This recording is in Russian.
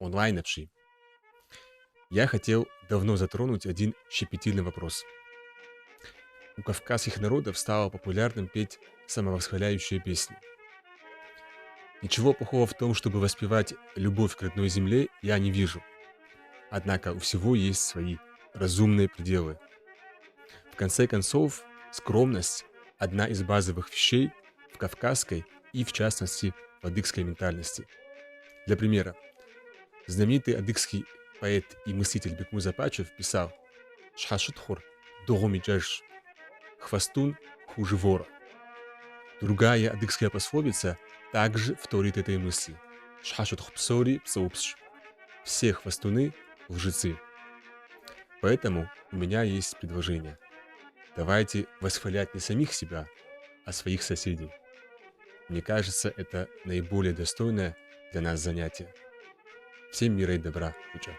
онлайн общий. Я хотел давно затронуть один щепетильный вопрос. У кавказских народов стало популярным петь самовосхваляющие песни. Ничего плохого в том, чтобы воспевать любовь к родной земле, я не вижу. Однако у всего есть свои разумные пределы. В конце концов, скромность — одна из базовых вещей в кавказской и, в частности, в адыгской ментальности. Для примера, знаменитый адыгский поэт и мыслитель Бекмуз Апачев писал «Шхашутхур догомиджаш» — «хвостун хуже вора». Другая адыгская пословица также вторит этой мысли «Шхашутх псори псаупсш» — «все хвостуны — лжецы». Поэтому у меня есть предложение. Давайте восхвалять не самих себя, а своих соседей. Мне кажется, это наиболее достойное для нас занятие. Всем мира и добра, Уча.